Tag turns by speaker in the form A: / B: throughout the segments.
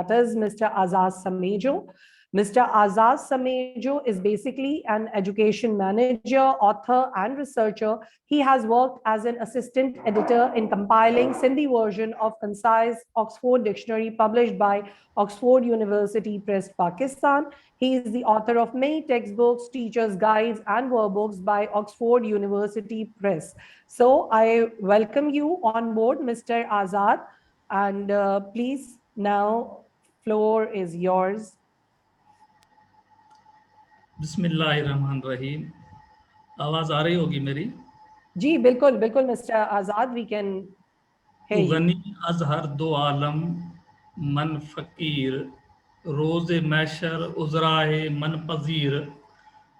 A: that is Mr. Azaz Samejo. Mr. Azaz Samejo is basically an education manager, author, and researcher. He has worked as an assistant editor in compiling Sindhi version of concise Oxford Dictionary published by Oxford University Press, Pakistan. He is the author of many textbooks, teachers' guides, and workbooks by Oxford University Press. So I welcome you on board, Mr. Azad, and please now, floor is yours.
B: बिस्मिल्लाहिर्रहमानिर्रहीम। आवाज आ रही होगी मेरी?
A: जी बिल्कुल बिल्कुल mister Azad, we can hear you.
B: गनी अजहर दो आलम मन फकीर, रोज़े मैशर उज़राए मन पजीर,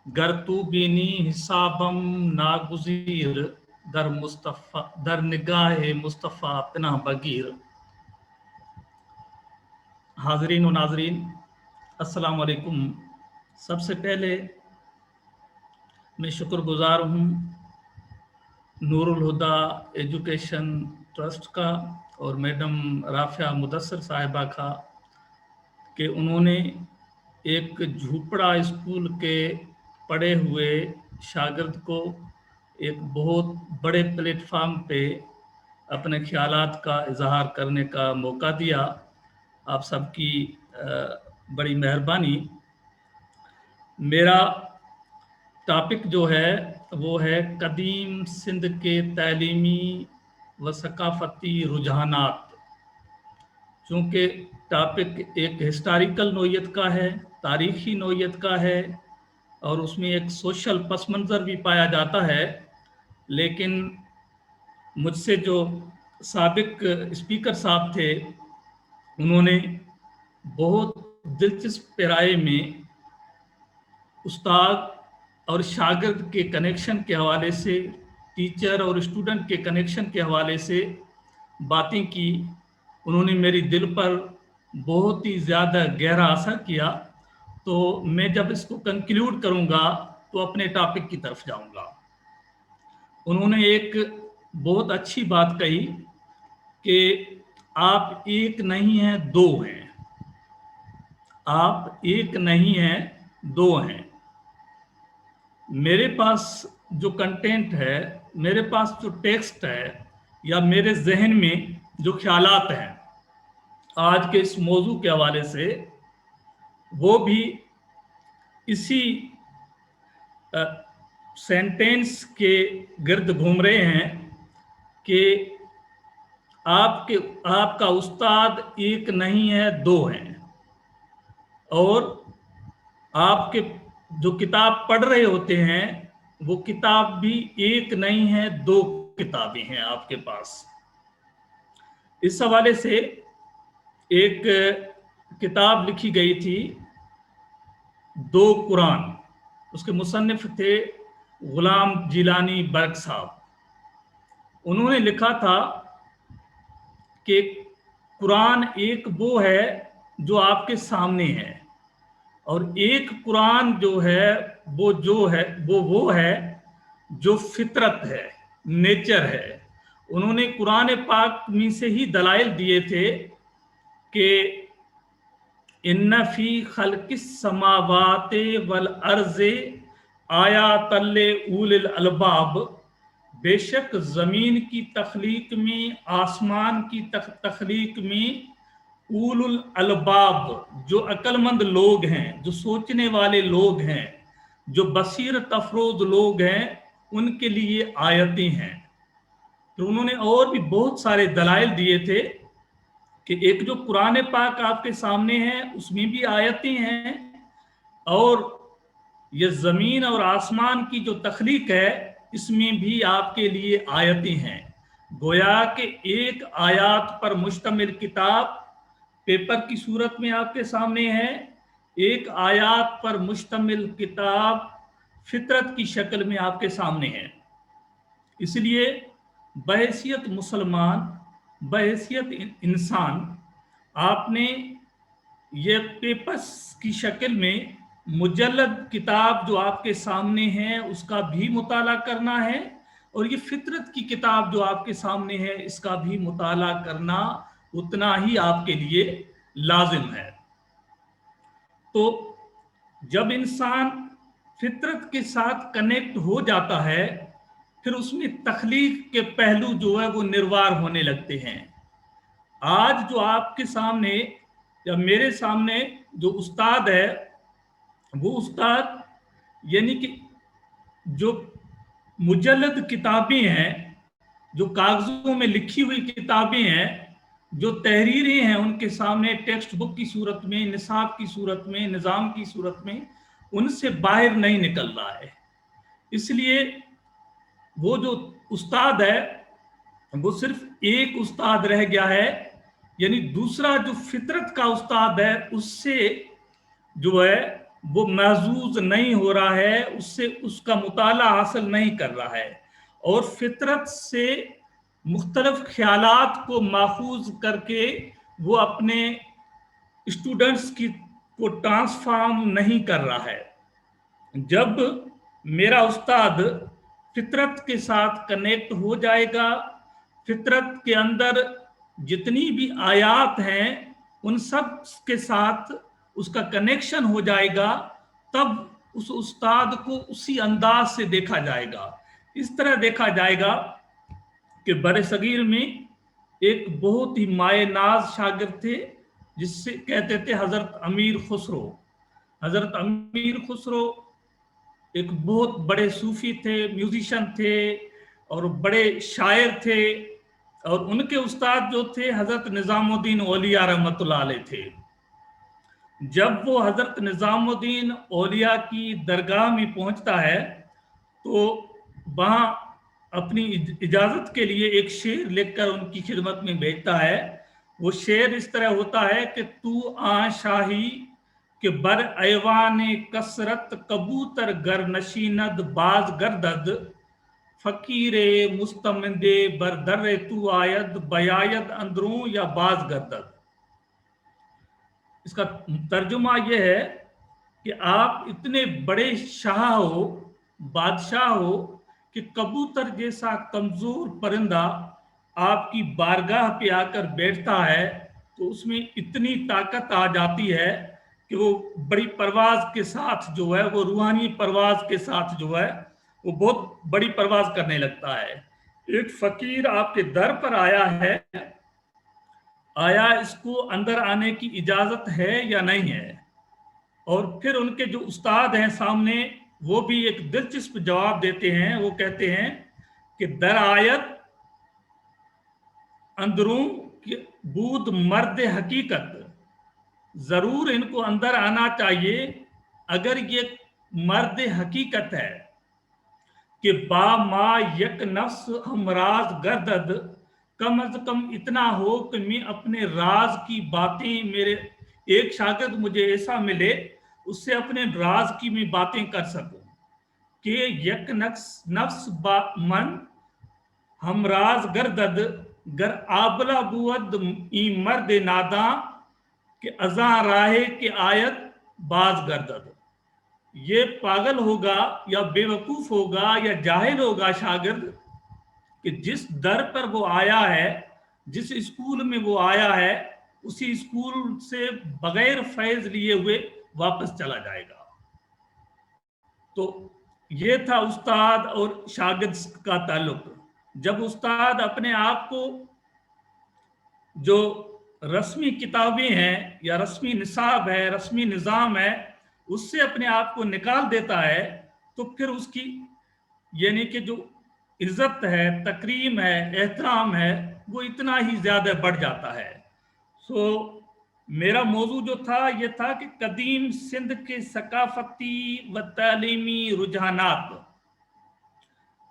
B: गर तू बीनी हिसाबम नागुज़ीर, दर निगाहे मुस्तफ़ा पनाह बगीर। हाज़रीन व नाज़रीन, अस्सलाम वालेकुम। सबसे पहले मैं शुक्रगुजार हूँ नूरुल हुदा एजुकेशन ट्रस्ट का और मैडम राफिया मुदस्सर साहिबा का कि उन्होंने एक झूपड़ा स्कूल के पढ़े हुए शागिर्द को एक बहुत बड़े प्लेटफार्म पे अपने ख्यालात का इजहार करने का मौका दिया। आप सबकी बड़ी मेहरबानी। मेरा टॉपिक जो है वो है कदीम सिंध के तालीमी व सकाफ़ती रुझानात। चूँकि टॉपिक एक हिस्टोरिकल नोयत का है, तारीख़ी नोयत का है और उसमें एक सोशल पस मंज़र भी पाया जाता है, लेकिन मुझसे जो साबिक स्पीकर साहब थे उन्होंने बहुत दिलचस्प पैराए में उस्ताद और शागिर्द के कनेक्शन के हवाले से, टीचर और स्टूडेंट के कनेक्शन के हवाले से बातें की। उन्होंने मेरी दिल पर बहुत ही ज़्यादा गहरा असर किया। तो मैं जब इसको कंक्लूड करूँगा तो अपने टॉपिक की तरफ जाऊँगा। उन्होंने एक बहुत अच्छी बात कही कि आप एक नहीं हैं, दो हैं। आप एक नहीं हैं, दो हैं। मेरे पास जो कंटेंट है, मेरे पास जो टेक्स्ट है या मेरे जहन में जो ख्यालात हैं आज के इस मौजू के हवाले से, वो भी इसी सेंटेंस के गिर्द घूम रहे हैं कि आपका उस्ताद एक नहीं है, दो हैं। और आपके जो किताब पढ़ रहे होते हैं वो किताब भी एक नहीं है, दो किताबें हैं आपके पास। इस हवाले से एक किताब लिखी गई थी, दो कुरान। उसके मुसन्निफ थे गुलाम जिलानी बर्क साहब। उन्होंने लिखा था कि कुरान एक वो है जो आपके सामने है और एक कुरान जो है वो है जो फितरत है, नेचर है। उन्होंने कुरान पाक में से ही दलाइल दिए थे कि इन्ना फी खल्किस समावाते वल अर्ज़े आयातल उलिल अलबाब, बेशक ज़मीन की तख्लीक में, आसमान की तख्लीक में उलुल अलबाब, जो अक्लमंद लोग हैं, जो सोचने वाले लोग हैं, जो बसीरत अफरोज लोग हैं, उनके लिए आयतें हैं। तो उन्होंने और भी बहुत सारे दलाइल दिए थे कि एक जो कुरान पाक आपके सामने है उसमें भी आयतें हैं और ये ज़मीन और आसमान की जो तख्लीक है इसमें भी आपके लिए आयतें हैं। गोया कि एक आयात पर मुश्तमिल किताब पेपर की सूरत में आपके सामने है, एक आयात पर मुश्तमिल किताब फितरत की शक्ल में आपके सामने है। इसलिए बहैसियत मुसलमान, बहैसियत इंसान, आपने ये पेपर्स की शक्ल में मुजल्लद किताब जो आपके सामने है उसका भी मुताला करना है और ये फितरत की किताब जो आपके सामने है इसका भी मुताला करना उतना ही आपके लिए लाजिम है। तो जब इंसान फितरत के साथ कनेक्ट हो जाता है, फिर उसमें तख्लीक के पहलू जो है वो निर्वार होने लगते हैं। आज जो आपके सामने या मेरे सामने जो उस्ताद है, वो उस्ताद यानी कि जो मुजल्लद किताबें हैं, जो कागजों में लिखी हुई किताबें हैं, जो तहरीरें हैं उनके सामने टेक्स्ट बुक की सूरत में, निसाब की सूरत में, निज़ाम की सूरत में, उनसे बाहर नहीं निकल रहा है। इसलिए वो जो उस्ताद है वो सिर्फ एक उस्ताद रह गया है, यानी दूसरा जो फितरत का उस्ताद है उससे जो है वो महजूज नहीं हो रहा है, उससे उसका मुताला हासिल नहीं कर रहा है, और फितरत से मुख्तलिफ ख्यालात को माखूज करके वो अपने स्टूडेंट्स को ट्रांसफॉर्म नहीं कर रहा है। जब मेरा उस्ताद फितरत के साथ कनेक्ट हो जाएगा, फितरत के अंदर जितनी भी आयात हैं उन सब के साथ उसका कनेक्शन हो जाएगा, तब उस उस्ताद को उसी अंदाज से देखा जाएगा। इस तरह देखा जाएगा कि बरसगीर में एक बहुत ही मायनाज शागिर्द थे जिससे कहते थे हजरत अमीर खुसरो। हजरत अमीर खुसरो एक बहुत बड़े सूफी थे, म्यूजिशियन थे और बड़े शायर थे, और उनके उस्ताद जो थे हजरत निजामुद्दीन औलिया रहमतुल्लाह अलैह थे। जब वो हजरत निजामुद्दीन औलिया की दरगाह में पहुंचता है तो वहां अपनी इजाजत के लिए एक शेर लिखकर उनकी खिदमत में भेजता है। वो शेर इस तरह होता है कि तू आ शाही के बर ऐवान कसरत कबूतर गर नशीनद बाज गर्दद फकीरे मुस्तमदे बर दर्रे तू आयद बयायद अंदरों या बाज गर्दद। इसका तर्जुमा यह है कि आप इतने बड़े शाह हो, बादशाह हो, कि कबूतर जैसा कमजोर परिंदा आपकी बारगाह पे आकर बैठता है तो उसमें इतनी ताकत आ जाती है कि वो बड़ी परवाज के साथ जो है, वो रूहानी परवाज के साथ जो है वो बहुत बड़ी परवाज करने लगता है। एक फकीर आपके दर पर आया है, आया इसको अंदर आने की इजाजत है या नहीं है? और फिर उनके जो उस्ताद हैं सामने वो भी एक दिलचस्प जवाब देते हैं। वो कहते हैं कि दर आयत अंदरों की बूद मर्द हकीकत, जरूर इनको अंदर आना चाहिए अगर ये मर्द हकीकत है कि बा मा यक नफ्स हमराज गर्दद, कम अज कम इतना हो कि मैं अपने राज की बातें, मेरे एक शागिर्द मुझे ऐसा मिले उससे अपने राज की मैं बातें कर सकूं कि यक नफ्स बा मन हमराज गर्दद गर आबला बुअद ई मर्द नादा के अजा राहे के आयत बाज गर्दद। ये पागल होगा या बेवकूफ होगा या जाहिल होगा शागिर्द कि जिस दर पर वो आया है, जिस स्कूल में वो आया है, उसी स्कूल से बगैर फैज लिए हुए वापस चला जाएगा। तो ये था उस्ताद और शागिर्द का ताल्लुक। जब उस्ताद अपने आप को जो रस्मी किताबें हैं या रस्मी निसाब है, रस्मी निज़ाम है, उससे अपने आप को निकाल देता है तो फिर उसकी यानी कि जो इज्जत है, तकरीम है, एहतराम है, वो इतना ही ज्यादा बढ़ जाता है। सो मेरा मौजू जो था ये था कि कदीम सिंध के सकाफती व तालीमी रुझानात।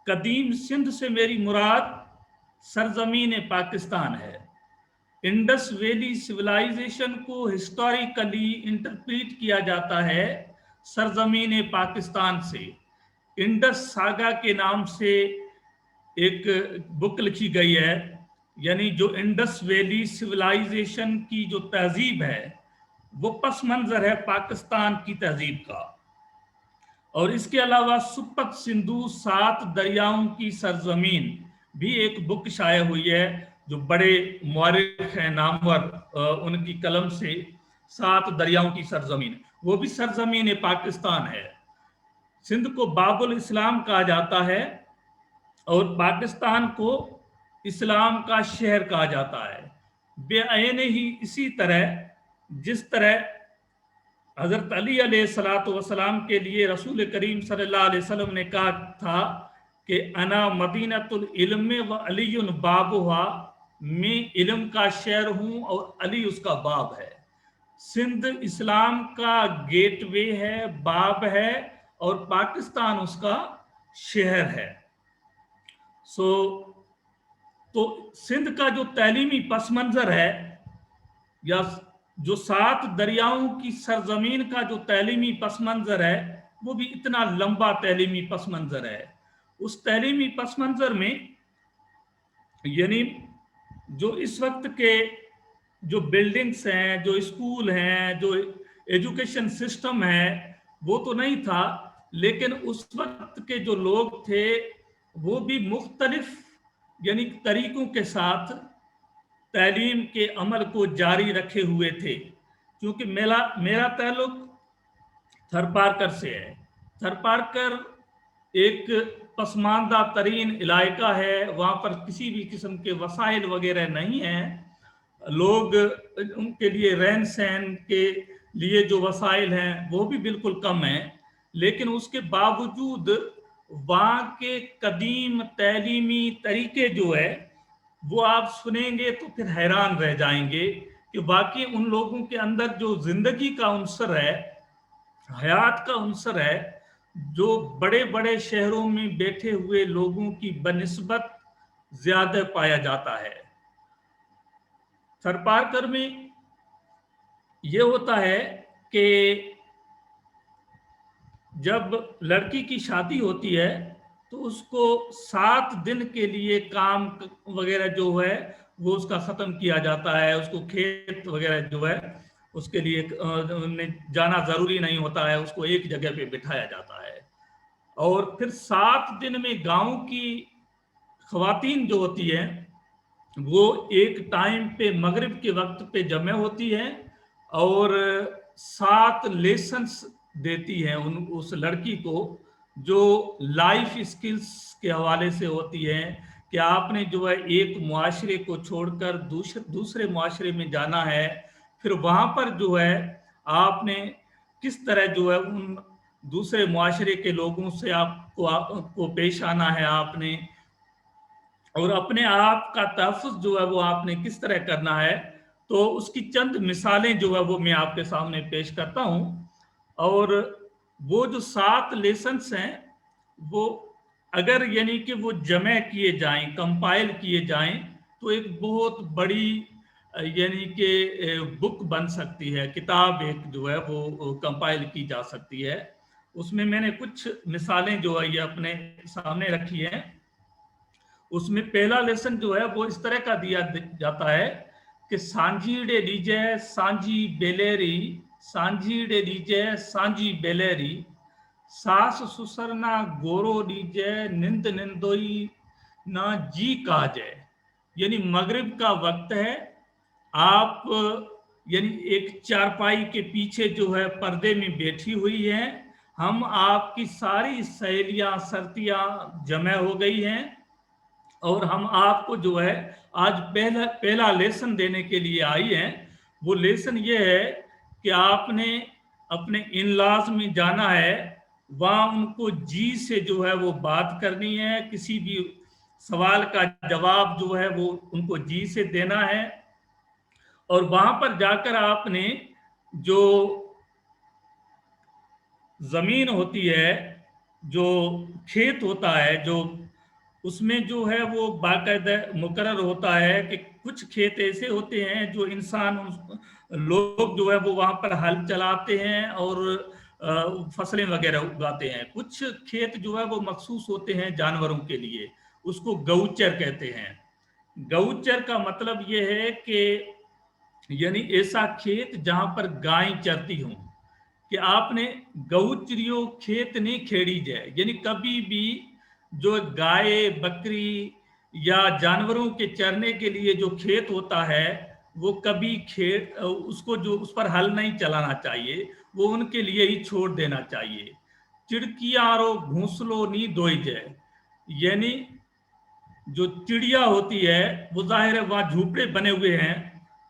B: कदीम सिंध से मेरी मुराद सरजमीन पाकिस्तान है। इंडस वैली सिविलाइजेशन को हिस्टोरिकली इंटरप्रेट किया जाता है सरजमीन पाकिस्तान से। इंडस सागा के नाम से एक बुक लिखी गई है, यानी जो इंडस वैली सिविलाइजेशन की जो तहजीब है वो पस मंजर है पाकिस्तान की तहजीब का। और इसके अलावा सुपत सिंधु 7 दरियाओं की सरजमीन भी एक बुक शाये हुई है, جو بڑے مورخ ہیں نامور، ان کی قلم سے 7 دریاؤں کی سرزمین، وہ بھی سرزمین پاکستان ہے۔ سندھ کو باب الاسلام کہا جاتا ہے اور پاکستان کو اسلام کا شہر کہا جاتا ہے۔ بے عین ہی اسی طرح جس طرح حضرت علی علیہ الصلوۃ والسلام کے لیے رسول کریم صلی اللہ علیہ وسلم نے کہا تھا کہ انا مدینۃ العلم و علی بابھا، میں علم کا شہر ہوں اور علی اس کا باب ہے۔ سندھ اسلام کا گیٹ وے ہے، باب ہے، اور پاکستان اس کا شہر ہے۔ تو سندھ کا جو تعلیمی پس منظر ہے، یا جو 7 دریاؤں کی سرزمین کا جو تعلیمی پس منظر ہے، وہ بھی اتنا لمبا تعلیمی پس منظر ہے۔ اس تعلیمی پس منظر میں یعنی جو اس وقت کے جو بلڈنگز ہیں، جو اسکول ہیں، جو ایجوکیشن سسٹم ہے، وہ تو نہیں تھا، لیکن اس وقت کے جو لوگ تھے وہ بھی مختلف یعنی طریقوں کے ساتھ تعلیم کے عمل کو جاری رکھے ہوئے تھے۔ کیونکہ میرا تعلق تھرپارکر سے ہے۔ تھرپارکر ایک پسماندہ ترین علاقہ ہے، وہاں پر کسی بھی قسم کے وسائل وغیرہ نہیں ہیں، لوگ ان کے لیے رہن سہن کے لیے جو وسائل ہیں وہ بھی بالکل کم ہیں، لیکن اس کے باوجود وہاں کے قدیم تعلیمی طریقے جو ہے وہ آپ سنیں گے تو پھر حیران رہ جائیں گے کہ واقعی ان لوگوں کے اندر جو زندگی کا عنصر ہے، حیات کا عنصر ہے، جو بڑے بڑے شہروں میں بیٹھے ہوئے لوگوں کی بنسبت زیادہ پایا جاتا ہے۔ تھرپارکر میں یہ ہوتا ہے کہ جب لڑکی کی شادی ہوتی ہے تو اس کو 7 دن کے لیے کام وغیرہ جو ہے وہ اس کا ختم کیا جاتا ہے، اس کو کھیت وغیرہ جو ہے اس کے لیے جانا ضروری نہیں ہوتا ہے، اس کو ایک جگہ پہ بٹھایا جاتا ہے، اور پھر 7 دن میں گاؤں کی خواتین جو ہوتی ہیں وہ ایک ٹائم پہ مغرب کے وقت پہ جمع ہوتی ہیں اور 7 لیسنس دیتی ہیں اس لڑکی کو، جو لائف اسکلز کے حوالے سے ہوتی ہیں کہ آپ نے جو ہے ایک معاشرے کو چھوڑ کر دوسرے معاشرے میں جانا ہے، پھر وہاں پر جو ہے آپ نے کس طرح جو ہے ان دوسرے معاشرے کے لوگوں سے آپ کو پیش آنا ہے آپ نے، اور اپنے آپ کا تحفظ جو ہے وہ آپ نے کس طرح کرنا ہے۔ تو اس کی چند مثالیں جو ہے وہ میں آپ کے سامنے پیش کرتا ہوں، اور وہ جو 7 لیسنس ہیں وہ اگر یعنی کہ وہ جمع کیے جائیں، کمپائل کیے جائیں تو ایک بہت بڑی یعنی کہ بک بن سکتی ہے، کتاب ایک جو ہے وہ کمپائل کی جا سکتی ہے۔ اس میں نے کچھ مثالیں جو ہے یہ اپنے سامنے رکھی ہیں۔ اس میں پہلا لیسن جو ہے وہ اس طرح کا دیا جاتا ہے کہ سانجیڑے لیجے سانجی بیلیری، سانجیڑے لیجے سانجی بیلیری، ساس سسرنا گورو لیجے نند نندوئی نہ جی کاجے۔ یعنی مغرب کا وقت ہے، آپ یعنی ایک چارپائی کے پیچھے جو ہے پردے میں بیٹھی ہوئی ہیں، ہم آپ کی ساری سہیلیاں سرتیاں جمع ہو گئی ہیں اور ہم آپ کو جو ہے آج پہلا لیسن دینے کے لیے آئی ہیں۔ وہ لیسن یہ ہے کہ آپ نے اپنے ان لاز میں جانا ہے، وہاں ان کو جی سے جو ہے وہ بات کرنی ہے، کسی بھی سوال کا جواب جو ہے وہ ان کو جی سے دینا ہے، اور وہاں پر جا کر آپ نے جو زمین ہوتی ہے، جو کھیت ہوتا ہے، جو اس میں جو ہے وہ باقاعدہ مقرر ہوتا ہے کہ کچھ کھیت ایسے ہوتے ہیں جو انسان لوگ جو ہے وہ وہاں پر ہل چلاتے ہیں اور فصلیں وغیرہ اگاتے ہیں، کچھ کھیت جو ہے وہ مخصوص ہوتے ہیں جانوروں کے لیے، اس کو گوچر کہتے ہیں۔ گوچر کا مطلب یہ ہے کہ یعنی ایسا کھیت جہاں پر گائیں چرتی ہوں، کہ آپ نے گوچریوں کھیت نہیں کھیڑی جائے، یعنی کبھی بھی جو گائے بکری या जानवरों के चरने के लिए जो खेत होता है वो कभी खेत उसको जो उस पर हल नहीं चलाना चाहिए, वो उनके लिए ही छोड़ देना चाहिए। चिड़कियारो घोंसलो नी दोई जय, यानी जो चिड़िया होती है वो जाहिर है वहां झूपड़े बने हुए हैं,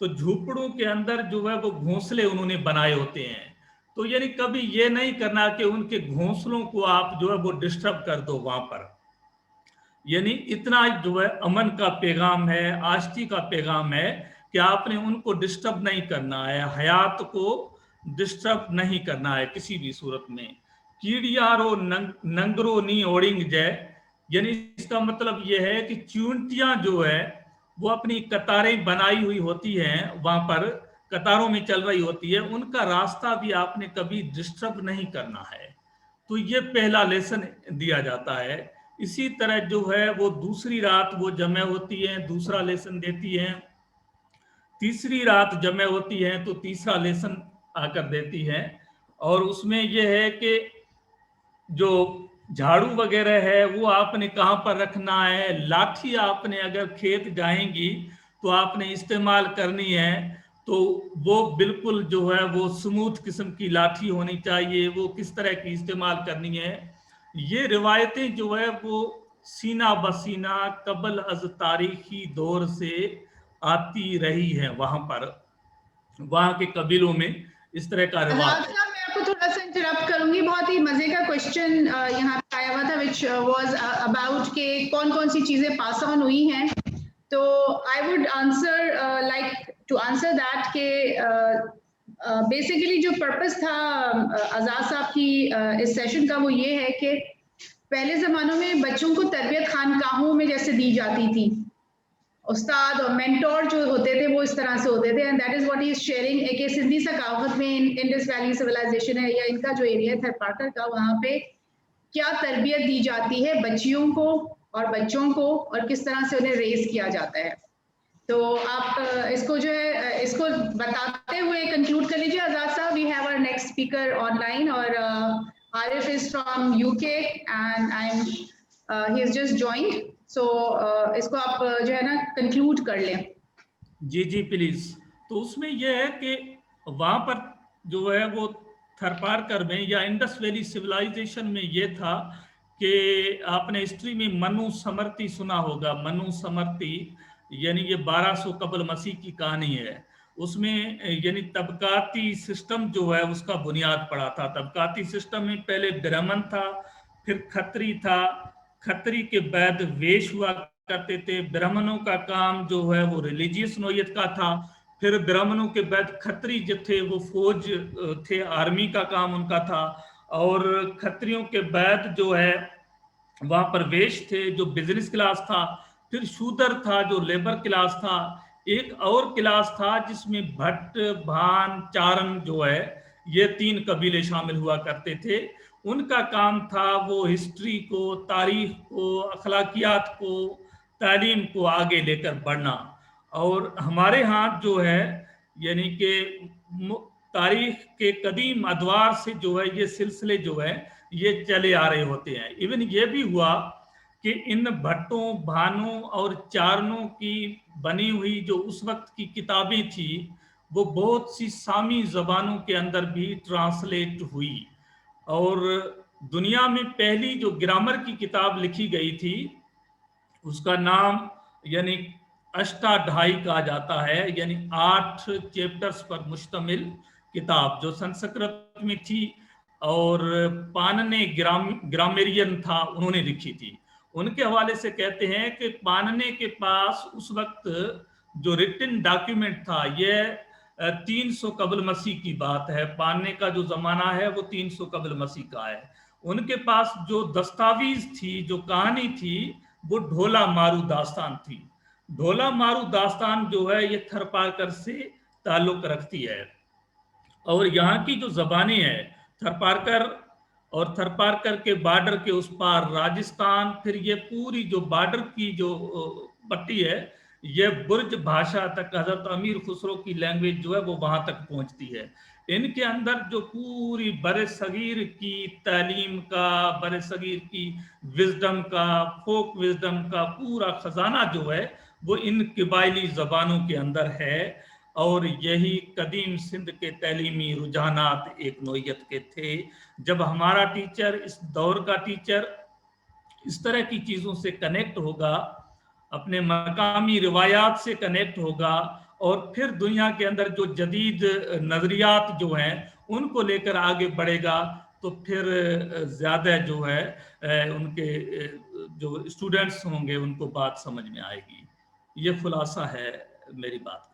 B: तो झूपड़ों के अंदर जो है वो घोंसले उन्होंने बनाए होते हैं। तो यानी कभी ये नहीं करना कि उनके घोंसलों को आप जो है वो डिस्टर्ब कर दो वहां पर। यानी इतना जो है अमन का पैगाम है, आष्टी का पैगाम है कि आपने उनको डिस्टर्ब नहीं करना है, हयात को डिस्टर्ब नहीं करना है किसी भी सूरत में। कीड़ियारो नंगरो नी ओडिंग जय, यानी इसका मतलब यह है कि चूंटियां जो है वो अपनी कतारें बनाई हुई होती हैं, वहां पर कतारों में चल रही होती है, उनका रास्ता भी आपने कभी डिस्टर्ब नहीं करना है। तो ये पहला लेसन दिया जाता है। इसी तरह जो है वो दूसरी रात वो जमे होती है, दूसरा लेसन देती है। तीसरी रात जमे होती है तो तीसरा लेसन आकर देती है, और उसमें यह है कि जो झाड़ू वगैरह है वो आपने कहाँ पर रखना है, लाठी आपने अगर खेत जाएंगी तो आपने इस्तेमाल करनी है, तो वो बिल्कुल जो है वो स्मूथ किस्म की लाठी होनी चाहिए, वो किस तरह की इस्तेमाल करनी है। ये रिवायतें जो है वो सीना बसीना कबल अज तारीखी दौर से आती रही है, वहां पर वहां के कबीलों में इस तरह का रिवाज है।
C: मैं आपको थोड़ा सा इंटरप्ट करूंगी, बहुत ही मजे का क्वेश्चन यहाँ पे आया हुआ था विच वाज अबाउट के कौन कौन सी चीजें पास ऑन हुई हैं। तो I would answer like to answer that के बेसिकली जो पर्पस था आजाद साहब की इस सेशन का वो ये है कि पहले जमानों में बच्चों को तरबियत खानकाहों में जैसे दी जाती थी, उस्ताद और मेंटोर जो होते थे वो इस तरह से होते थे, and that is what he is sharing. एक सिंधी सकाफत में इंडस वैली सिविलाइजेशन है या इनका जो एरिया है थरपारकर का, वहाँ पे क्या तरबियत दी जाती है बच्चियों को और बच्चों को और किस तरह से उन्हें रेज किया जाता है। तो आप इसको जो है इसको बताते हुए कंक्लूड कर लीजिए Azad sahab. We have our next speaker online और Arif is from UK and I am he is just joined, so इसको आप जो है ना कंक्लूड कर लें।
B: जी जी प्लीज। तो उसमें यह है कि वहां पर जो है वो थरपारकर में या इंडस वैली सिविलाइजेशन में ये था कि आपने हिस्ट्री में मनु समर्ती सुना होगा। मनु समर्ती यानी ये 1200 कबल मसीह की कहानी है। उसमें यानी तबकाती सिस्टम जो है उसका बुनियाद पड़ा था। तबकाती सिस्टम में पहले ब्राह्मण था, फिर खत्री था, खत्री के बाद वेश हुआ करते थे। ब्राह्मणों का काम जो है वो रिलीजियस नोयत का था, फिर ब्राह्मणों के बाद खत्री जो थे वो फौज थे, आर्मी का काम उनका था, और खत्रियों के बाद जो है वहां पर वेश थे जो बिजनेस क्लास था, फिर शूदर था जो लेबर क्लास था, एक और क्लास था जिसमें भट्ट भान चारण जो है ये 3 कबीले शामिल हुआ करते थे। उनका काम था वो हिस्ट्री को, तारीख को, अखलाकियात को, तालीम को आगे लेकर बढ़ना। और हमारे यहाँ जो है यानी कि तारीख के कदीम अदवार से जो है ये सिलसिले जो है ये चले आ रहे होते हैं। इवन ये भी हुआ कि इन भट्टों भानों और चारणों की बनी हुई जो उस वक्त की किताबें थी वो बहुत सी सामी जबानों के अंदर भी ट्रांसलेट हुई, और दुनिया में पहली जो ग्रामर की किताब लिखी गई थी उसका नाम यानी अष्टाध्यायी कहा जाता है, यानी 8 चैप्टर्स पर मुश्तमिल किताब जो संस्कृत में थी, और पानने ग्रामेरियन था उन्होंने लिखी थी। उनके हवाले से कहते हैं कि पानने के पास उस वक्त जो रिटन डॉक्यूमेंट था ये 300 कबल मसीह की बात है। पानने का जो जमाना है वो 300 कबल मसीह का है। उनके पास जो दस्तावेज थी, जो कहानी थी, वो ढोला मारू दास्तान थी। ढोला मारू दास्तान जो है ये थरपारकर से ताल्लुक रखती है, और यहाँ की जो जबानें हैं थरपारकर और थरपारकर के बॉर्डर के उस पार राजस्थान, फिर ये पूरी जो बॉर्डर की जो पट्टी है ये बुर्ज भाषा तक हजरत अमीर खुसरो की लैंग्वेज जो है वो वहां तक पहुंचती है। इनके अंदर जो पूरी बरे सगीर की तालीम का, बरे सगीर की विजडम का, फोक विजडम का पूरा खजाना जो है वो इन कबायली ज़बानों के अंदर है। और यही कदीम सिंध के तालीमी रुझानात एक नोयत के थे। जब हमारा टीचर, इस दौर का टीचर इस तरह की चीज़ों से कनेक्ट होगा, अपने मकामी रिवायात से कनेक्ट होगा, और फिर दुनिया के अंदर जो जदीद नज़रियात जो हैं उनको लेकर आगे बढ़ेगा, तो फिर ज़्यादा जो है उनके जो स्टूडेंट्स होंगे उनको बात समझ में आएगी। ये खुलासा है मेरी बात का।